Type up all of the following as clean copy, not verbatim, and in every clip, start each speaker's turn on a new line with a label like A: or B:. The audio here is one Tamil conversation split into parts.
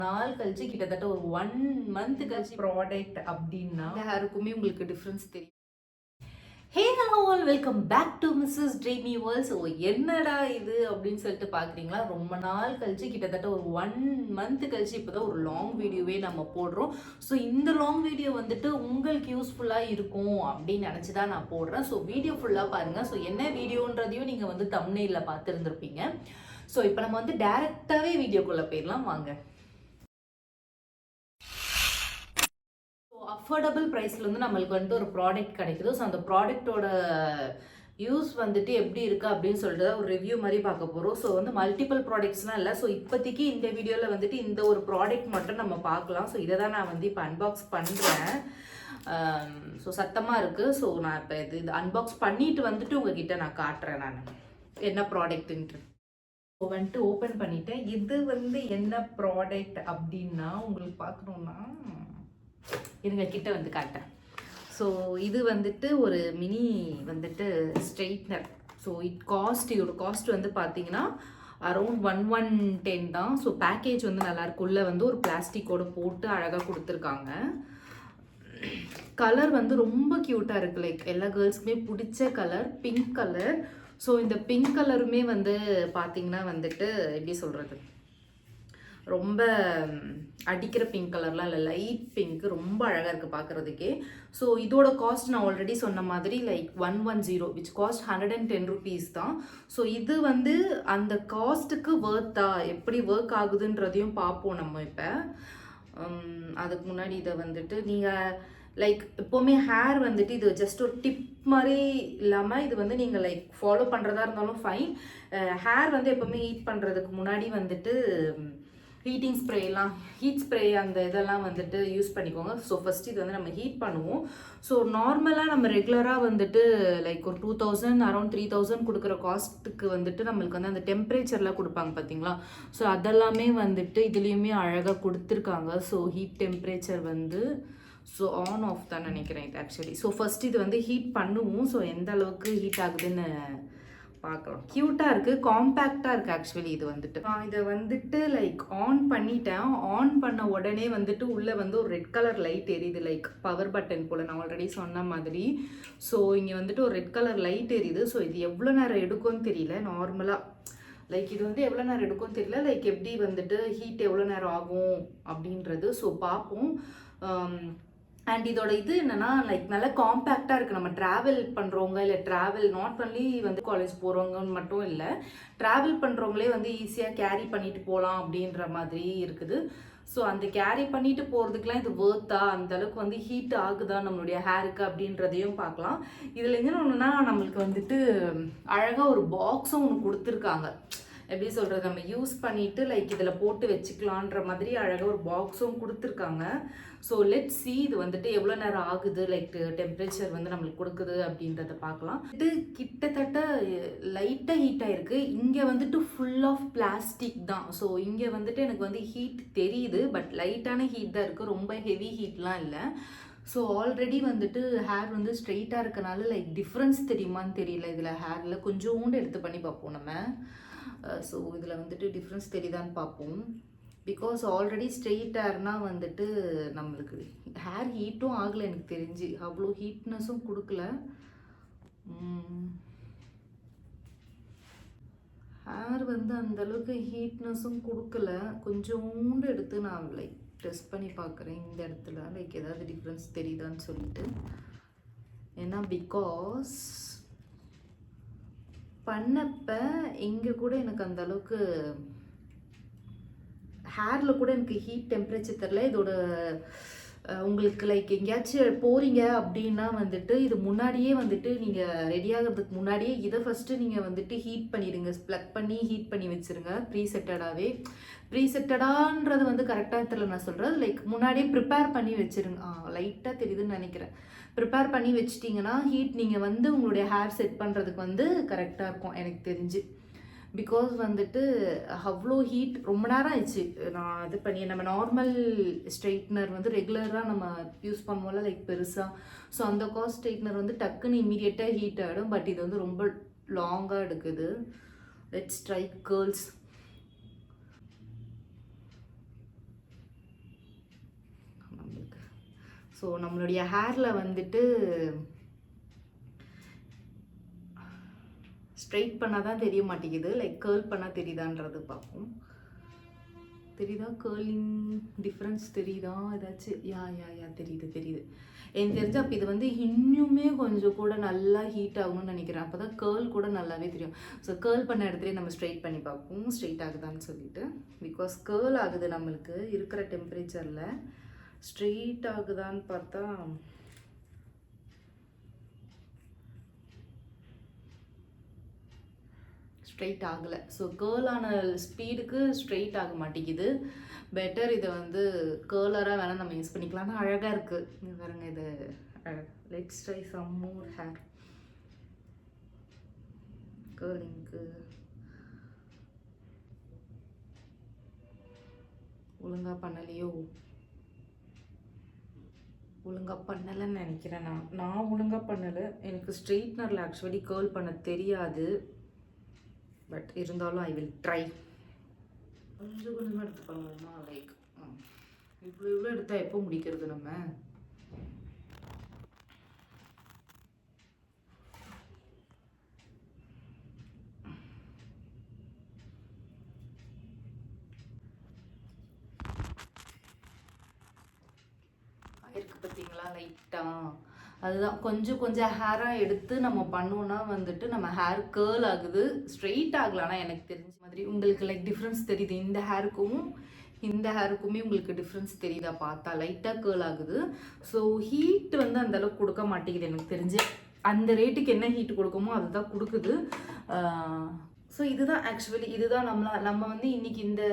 A: நாள் கழிச்சு கிட்டத்தட்ட ஒரு 1 மந்த் கழிச்சு ப்ராடக்ட் அப்படின்னா யாருக்குமே உங்களுக்கு டிஃப்ரென்ஸ் தெரியும். Hey hello all, welcome back to Mrs dreamy world. So என்னடா இது அப்படின்னு சொல்லிட்டு பார்க்குறீங்களா? ரொம்ப நாள் கழிச்சு கிட்டத்தட்ட ஒரு 1 மந்த் கழிச்சு இப்போ தான் ஒரு லாங் வீடியோவே நம்ம போடுறோம். ஸோ இந்த லாங் வீடியோ வந்துட்டு உங்களுக்கு யூஸ்ஃபுல்லாக இருக்கும் அப்படின்னு நினச்சி தான் நான் போடுறேன். ஸோ வீடியோ ஃபுல்லாக பாருங்கள். ஸோ என்ன வீடியோன்றதையும் நீங்கள் வந்து தம்ப்நெயில்ல பார்த்துருந்துருப்பீங்க. ஸோ இப்போ நம்ம வந்து டேரெக்டாகவே வீடியோக்குள்ளே போயிடலாம் வாங்க. அஃபோர்டபுள் ப்ரைஸில் வந்து நம்மளுக்கு வந்து ஒரு ப்ராடக்ட் கிடைக்குது. ஸோ அந்த ப்ராடக்டோட யூஸ் வந்துட்டு எப்படி இருக்குது அப்படின்னு சொல்லிட்டு ஒரு ரிவ்யூ மாதிரி பார்க்க போகிறோம். ஸோ வந்து மல்டிபிள் ப்ராடக்ட்ஸ்லாம் இல்லை. ஸோ இப்போதைக்கு இந்த வீடியோவில் வந்துட்டு இந்த ஒரு ப்ராடக்ட் மட்டும் நம்ம பார்க்கலாம். ஸோ இதை தான் நான் வந்து இப்போ அன்பாக்ஸ் பண்ணுறேன். ஸோ சத்தமாக இருக்குது. ஸோ நான் இப்போ இது அன்பாக்ஸ் பண்ணிட்டு வந்துட்டு உங்ககிட்ட நான் காட்டுறேன் நான் என்ன ப்ராடக்ட்டுன்ட்டு. ஸோ வந்துட்டு ஓப்பன் பண்ணிட்டேன். இது வந்து என்ன ப்ராடக்ட் அப்படின்னா உங்களுக்கு பார்க்கணுன்னா இருங்க கிட்ட வந்து காட்டேன். ஸோ இது வந்துட்டு ஒரு மினி வந்துட்டு ஸ்ட்ரெயிட்னர். ஸோ இதோட காஸ்ட் வந்து பார்த்தீங்கன்னா அரௌண்ட் 1110 தான். ஸோ பேக்கேஜ் வந்து நல்லாயிருக்கு. உள்ளே வந்து ஒரு பிளாஸ்டிக்கோடு போட்டு அழகாக கொடுத்துருக்காங்க. கலர் வந்து ரொம்ப க்யூட்டாக இருக்குது. லைக் எல்லா கேர்ள்ஸ்க்குமே பிடிச்ச கலர் பிங்க் கலர். ஸோ இந்த பிங்க் கலருமே வந்து பார்த்தீங்கன்னா வந்துட்டு எப்படி சொல்கிறது, ரொம்ப அடிக்கிற பிங்க் கலர்லாம் இல்லை, லைட் பிங்க், ரொம்ப அழகாக இருக்குது பார்க்குறதுக்கே. ஸோ இதோட காஸ்ட் நான் ஆல்ரெடி சொன்ன மாதிரி லைக் 110 விச் காஸ்ட் 110 rupees தான். ஸோ இது வந்து அந்த காஸ்ட்டுக்கு ஒர்த்தா, எப்படி ஒர்க் ஆகுதுன்றதையும் பார்ப்போம் நம்ம இப்போ. அதுக்கு முன்னாடி இதை வந்துட்டு நீங்கள் லைக் எப்போவுமே ஹேர் வந்துட்டு இது ஜஸ்ட் ஒரு டிப் மாதிரி இல்லாமல் இது வந்து நீங்கள் லைக் ஃபாலோ பண்ணுறதா இருந்தாலும் ஃபைன். ஹேர் வந்து எப்போவுமே ஹீட் பண்ணுறதுக்கு முன்னாடி வந்துட்டு ஹீட்டிங் ஸ்ப்ரேலாம் ஹீட் ஸ்ப்ரே அந்த இதெல்லாம் வந்துட்டு யூஸ் பண்ணிக்கோங்க. ஸோ ஃபஸ்ட் இது வந்து நம்ம ஹீட் பண்ணுவோம். ஸோ நார்மலாக நம்ம ரெகுலராக வந்துட்டு லைக் ஒரு 2000 அரௌண்ட் 3000 கொடுக்குற காஸ்ட்டுக்கு வந்துட்டு நம்மளுக்கு வந்து அந்த டெம்பரேச்சர்லாம் கொடுப்பாங்க பார்த்தீங்களா? ஸோ அதெல்லாமே வந்துட்டு இதுலேயுமே அழகாக கொடுத்துருக்காங்க. ஸோ ஹீட் டெம்பரேச்சர் வந்து ஸோ ஆன் ஆஃப் தான் நினைக்கிறேன் இது ஆக்சுவலி. ஸோ ஃபஸ்ட் இது வந்து ஹீட் பண்ணுவோம். ஸோ எந்த அளவுக்கு ஹீட் ஆகுதுன்னு பார்க்கலாம். க்யூட்டாக இருக்குது, காம்பேக்டாக இருக்குது ஆக்சுவலி. இது வந்துட்டு நான் இதை வந்துட்டு லைக் ஆன் பண்ணிட்டேன். ஆன் பண்ண உடனே வந்துட்டு உள்ளே வந்து ஒரு ரெட் கலர் லைட் எரியுது, லைக் பவர் பட்டன் போல் நான் ஆல்ரெடி சொன்ன மாதிரி. ஸோ இங்கே வந்துட்டு ஒரு ரெட் கலர் லைட் எரியுது. ஸோ இது எவ்வளோ நேரம் எடுக்கும்னு தெரியல. நார்மலாக லைக் இது வந்து எவ்வளோ நேரம் எடுக்கும்னு தெரியல, லைக் எப்படி வந்துட்டு ஹீட் எவ்வளோ நேரம் ஆகும் அப்படின்றது. ஸோ பார்ப்போம். அண்ட் இதோட இது என்னன்னா லைக் நல்லா காம்பேக்டாக இருக்குது. நம்ம ட்ராவல் பண்ணுறவங்க இல்லை ட்ராவல் நாட் ஒன்லி வந்து காலேஜ் போகிறவங்கன்னு மட்டும் இல்லை, ட்ராவல் பண்ணுறவங்களே வந்து ஈஸியாக கேரி பண்ணிட்டு போகலாம் அப்படின்ற மாதிரி இருக்குது. ஸோ அந்த கேரி பண்ணிட்டு போகிறதுக்கெலாம் இது வேர்த்தா, அந்த அளவுக்கு வந்து ஹீட் ஆகுதா நம்மளுடைய ஹேருக்கு அப்படின்றதையும் பார்க்கலாம். இதில் என்ன ஒன்றுனா நம்மளுக்கு வந்துட்டு அழகாக ஒரு பாக்ஸும் ஒன்று கொடுத்துருக்காங்க. எப்படி சொல்கிறது, நம்ம யூஸ் பண்ணிவிட்டு லைக் இதில் போட்டு வச்சுக்கலான்ற மாதிரி அழகாக ஒரு பாக்ஸும் கொடுத்துருக்காங்க. ஸோ லெட் சி இது வந்துட்டு எவ்வளோ நேரம் ஆகுது, லைக் டெம்பரேச்சர் வந்து நம்மளுக்கு கொடுக்குது அப்படின்றத பார்க்கலாம். இது கிட்டத்தட்ட லைட்டாக ஹீட் ஆகிருக்கு. இங்கே வந்துட்டு ஃபுல் ஆஃப் பிளாஸ்டிக் தான். ஸோ இங்கே வந்துட்டு எனக்கு வந்து ஹீட் தெரியுது, பட் லைட்டான ஹீட் தான் இருக்குது, ரொம்ப ஹெவி ஹீட்லாம் இல்லை. ஸோ ஆல்ரெடி வந்துட்டு ஹேர் வந்து ஸ்ட்ரெயிட்டாக இருக்கனால லைக் டிஃப்ரென்ஸ் தெரியுமான்னு தெரியல. இதில் ஹேரில் கொஞ்சோண்டு எடுத்து பண்ணி பார்ப்போம் நம்ம. ஸோ இதில் வந்துட்டு டிஃப்ரென்ஸ் தெரியுதான்னு பார்ப்போம். பிகாஸ் ஆல்ரெடி ஸ்ட்ரெயிட் ஹேர்னால் வந்துட்டு நம்மளுக்கு ஹேர் ஹீட்டும் ஆகலை எனக்கு தெரிஞ்சு, அவ்வளோ ஹீட்னஸும் கொடுக்கல. ஹேர் வந்து அந்தளவுக்கு ஹீட்னஸும் கொடுக்கல. கொஞ்சோண்டு எடுத்து நான் லைக் டெஸ்ட் பண்ணி பார்க்குறேன் இந்த இடத்துல, லைக் ஏதாவது டிஃப்ரென்ஸ் தெரியுதான்னு சொல்லிட்டு. ஏன்னா பிகாஸ் பண்ணப்போ இங்கே கூட எனக்கு அந்த அளவுக்கு ஹேரில் கூட எனக்கு ஹீட் டெம்பரேச்சர் தெரில. இதோட உங்களுக்கு லைக் எங்கேயாச்சும் போகிறீங்க அப்படின்னா வந்துட்டு இது முன்னாடியே வந்துட்டு நீங்கள் ரெடி ஆகிறதுக்கு முன்னாடியே இதை ஃபஸ்ட்டு நீங்கள் வந்துட்டு ஹீட் பண்ணிடுங்க, ப்ளக் பண்ணி ஹீட் பண்ணி வச்சுருங்க ப்ரீசெட்டடாகவே. ப்ரீசெட்டடான்றது வந்து கரெக்டாக தெரியல நான் சொல்கிறது, லைக் முன்னாடியே ப்ரிப்பேர் பண்ணி வச்சுருங்க. லைட்டாக தெரியுதுன்னு நினைக்கிறேன். ப்ரிப்பேர் பண்ணி வச்சிட்டிங்கன்னா ஹீட் நீங்கள் வந்து உங்களுடைய ஹேர் செட் பண்ணுறதுக்கு வந்து கரெக்டாக இருக்கும் எனக்கு தெரிஞ்சு. பிகாஸ் வந்துட்டு அவ்வளோ ஹீட் ரொம்ப நேரம் ஆயிடுச்சு நான் இது பண்ணி. நம்ம நார்மல் ஸ்ட்ரெயிட்னர் வந்து ரெகுலராக நம்ம யூஸ் பண்ணுவோம்ல லைக் பெருசாக. ஸோ அந்த காஸ்ட் ஸ்ட்ரெயிட்னர் வந்து டக்குன்னு இமீடியட்டாக ஹீட் ஆகிடும். பட் இது வந்து ரொம்ப லாங்காக எடுக்குது. Let's try girls. ஸோ நம்மளுடைய ஹேரில் வந்துட்டு ஸ்ட்ரைட் பண்ணால் தான் தெரிய மாட்டேங்குது, லைக் கேர்ள் பண்ணால் தெரியுதான்றது பார்ப்போம். தெரியுதா? கேர்லிங் டிஃப்ரென்ஸ் தெரியுதா ஏதாச்சும்? யா தெரியுது. எனக்கு தெரிஞ்ச அப்போ இது வந்து இன்னுமே கொஞ்சம் கூட நல்லா ஹீட் ஆகணும்னு நினைக்கிறேன். அப்போ தான் கேர்ள் கூட நல்லாவே தெரியும். ஸோ கேர்ள் பண்ண இடத்துல நம்ம ஸ்ட்ரைட் பண்ணி பார்ப்போம் ஸ்ட்ரைட் ஆகுதான்னு சொல்லிட்டு. பிகாஸ் கேர்ள் ஆகுது நம்மளுக்கு இருக்கிற டெம்பரேச்சரில். ஸ்ட்ரெயிட் ஆகுதான்னு பார்த்தா ஸ்ட்ரெயிட் ஆகலை. ஸோ கேர்ளான ஸ்பீடுக்கு ஸ்ட்ரெயிட் ஆக மாட்டேங்குது. பெட்டர் இதை வந்து கேர்லராக வேணால் நம்ம யூஸ் பண்ணிக்கலாம். ஆனால் அழகாக இருக்குது. இது பாருங்க, இது let's try some more hair கேர்லிங்க்கு. ஒழுங்காக பண்ணலையோ? ஒழுங்காக பண்ணலைன்னு நினைக்கிறேன். நான் ஒழுங்காக பண்ணலை. எனக்கு ஸ்ட்ரெயிட்னரில் ஆக்சுவலி கேர்ள் பண்ண தெரியாது. பட் இருந்தாலும் ஐ வில் ட்ரை. கொஞ்சமாக எடுத்துக்கலாமா? லைக் இவ்வளோ எடுத்தால் எப்போ முடிக்கிறது நம்ம? இருக்கு பார்த்தீங்களா லைட்டாக? அதுதான் கொஞ்சம் ஹேராக எடுத்து நம்ம பண்ணோன்னா வந்துட்டு நம்ம ஹேர் கேர்ள் ஆகுது, ஸ்ட்ரெயிட் ஆகலாம்னா எனக்கு தெரிஞ்ச மாதிரி. உங்களுக்கு லைக் டிஃப்ரென்ஸ் தெரியுது? இந்த ஹேருக்குமே உங்களுக்கு டிஃப்ரென்ஸ் தெரியுதா? பார்த்தா லைட்டாக கேர்ள் ஆகுது. ஸோ ஹீட் வந்து அந்தளவுக்கு கொடுக்க மாட்டேங்குது எனக்கு தெரிஞ்சு. அந்த ரேட்டுக்கு என்ன ஹீட் கொடுக்குமோ அதுதான் கொடுக்குது. ஸோ இதுதான் ஆக்சுவலி இதுதான் நம்ம வந்து இன்றைக்கி இந்த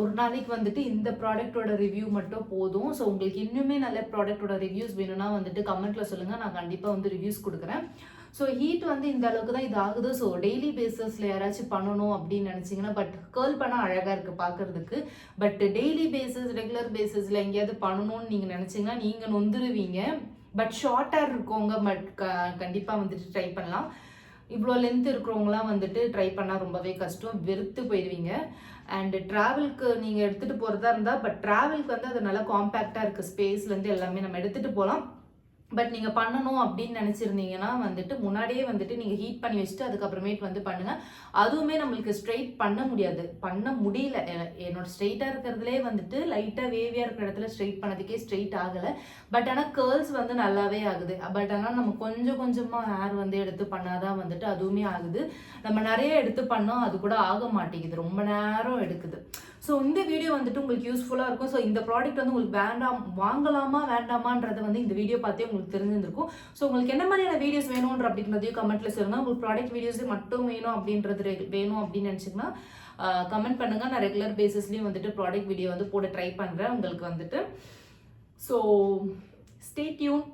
A: ஒரு நாளைக்கு வந்துட்டு இந்த ப்ராடக்டோட ரிவ்யூ மட்டும் போதும். ஸோ உங்களுக்கு இன்னுமே நல்ல ப்ராடக்டோட ரிவ்யூஸ் வேணும்னா வந்துட்டு கமெண்ட்டில் சொல்லுங்கள், நான் கண்டிப்பாக வந்து ரிவ்யூஸ் கொடுக்குறேன். ஸோ ஹீட் வந்து இந்த அளவுக்கு தான் இது ஆகுது. ஸோ டெய்லி பேஸஸில் யாராச்சும் பண்ணணும் அப்படின்னு நினச்சிங்கன்னா, பட் கேர்ள் பண்ணால் அழகாக இருக்குது பார்க்குறதுக்கு. பட் டெய்லி பேஸஸ் ரெகுலர் பேஸஸில் எங்கேயாவது பண்ணணும்னு நீங்கள் நினச்சிங்கன்னா நீங்கள் நொந்துருவீங்க. பட் ஷார்ட்டாக இருக்கவங்க கண்டிப்பாக வந்துட்டு ட்ரை பண்ணலாம். இவ்வளோ லென்த் இருக்கிறவங்களாம் வந்துட்டு ட்ரை பண்ணால் ரொம்பவே கஷ்டம், வெறுத்து போயிடுவீங்க. அண்டு ட்ராவலுக்கு நீங்கள் எடுத்துகிட்டு போகிறதா இருந்தால், பட் ட்ராவலுக்கு வந்து அது நல்லா காம்பேக்டாக இருக்குது, ஸ்பேஸ்லேருந்து எல்லாமே நம்ம எடுத்துகிட்டு போகலாம். பட் நீங்கள் பண்ணணும் அப்படின்னு நினச்சிருந்தீங்கன்னா வந்துட்டு முன்னாடியே வந்துட்டு நீங்கள் ஹீட் பண்ணி வச்சுட்டு அதுக்கப்புறமேட்டு வந்து பண்ணுங்கள். அதுவுமே நம்மளுக்கு ஸ்ட்ரெயிட் பண்ண முடியல. என்னோட ஸ்ட்ரெயிட்டாக இருக்கிறதுலே வந்துட்டு லைட்டாக வேவியாக இருக்கிற இடத்துல ஸ்ட்ரெயிட் பண்ணதுக்கே ஸ்ட்ரெயிட் ஆகலை. பட் ஆனால் கேர்ள்ஸ் வந்து நல்லாவே ஆகுது. பட் ஆனால் நம்ம கொஞ்சமாக ஹேர் வந்து எடுத்து பண்ணாதான் வந்துட்டு அதுவுமே ஆகுது. நம்ம நிறைய எடுத்து பண்ணோம் அது கூட ஆக மாட்டேங்குது, ரொம்ப நேரம் எடுக்குது. ஸோ இந்த வீடியோ வந்துட்டு உங்களுக்கு யூஸ்ஃபுல்லாக இருக்கும். ஸோ இந்த ப்ராடக்ட் வந்து உங்களுக்கு வாங்கலாமா வேண்டாமான்றதை வந்து இந்த வீடியோ பார்த்தே உங்களுக்கு தெரிஞ்சிருக்கும். ஸோ உங்களுக்கு என்ன மாதிரியான வீடியோஸ் வேணும்ன்ற அப்படின்றதையும் கமெண்ட்டில் சொல்லுங்கள். உங்களுக்கு ப்ராடக்ட் வீடியோஸே மட்டும் வேணும் அப்படின்னு நினச்சிங்கன்னா கமெண்ட் பண்ணுங்கள். நான் ரெகுலர் பேசிஸ்லேயும் வந்துட்டு ப்ராடக்ட் வீடியோ வந்து போட ட்ரை பண்ணுறேன் உங்களுக்கு வந்துட்டு. So stay tune,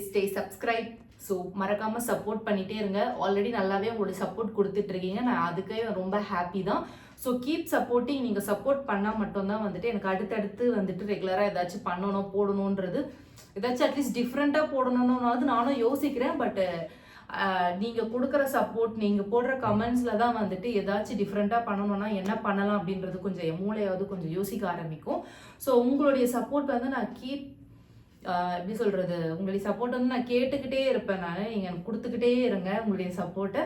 A: stay subscribe. So மறக்காமல் சப்போர்ட் பண்ணிகிட்டே இருங்க. ஆல்ரெடி நல்லாவே உங்களுடைய சப்போர்ட் கொடுத்துட்ருக்கீங்க, நான் அதுக்கே ரொம்ப ஹாப்பி தான். So keep supporting. நீங்கள் சப்போர்ட் பண்ணால் மட்டும்தான் வந்துட்டு எனக்கு அடுத்தடுத்து வந்துட்டு ரெகுலராக ஏதாச்சும் போடணுன்றது, ஏதாச்சும் அட்லீஸ்ட் டிஃப்ரெண்ட்டாக போடணுன்னாவது நானும் யோசிக்கிறேன். பட் நீங்கள் கொடுக்குற சப்போர்ட், நீங்கள் போடுற கமெண்ட்ஸில் தான் வந்துட்டு ஏதாச்சும் டிஃப்ரெண்ட்டாக பண்ணணும்னா என்ன பண்ணலாம் அப்படின்றது கொஞ்சம் என் மூளையாவது கொஞ்சம் யோசிக்க ஆரம்பிக்கும். ஸோ உங்களுடைய சப்போர்ட் வந்து நான் எப்படி சொல்கிறது, உங்களுடைய சப்போர்ட் வந்து நான் கேட்டுக்கிட்டே இருப்பேன். நீங்கள் எனக்கு கொடுத்துக்கிட்டே இருங்க உங்களுடைய சப்போர்ட்டை.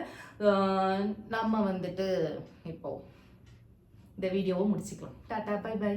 A: நம்ம வந்துட்டு இப்போது இந்த வீடியோவை முடிச்சுக்கலாம். Tata, bye by.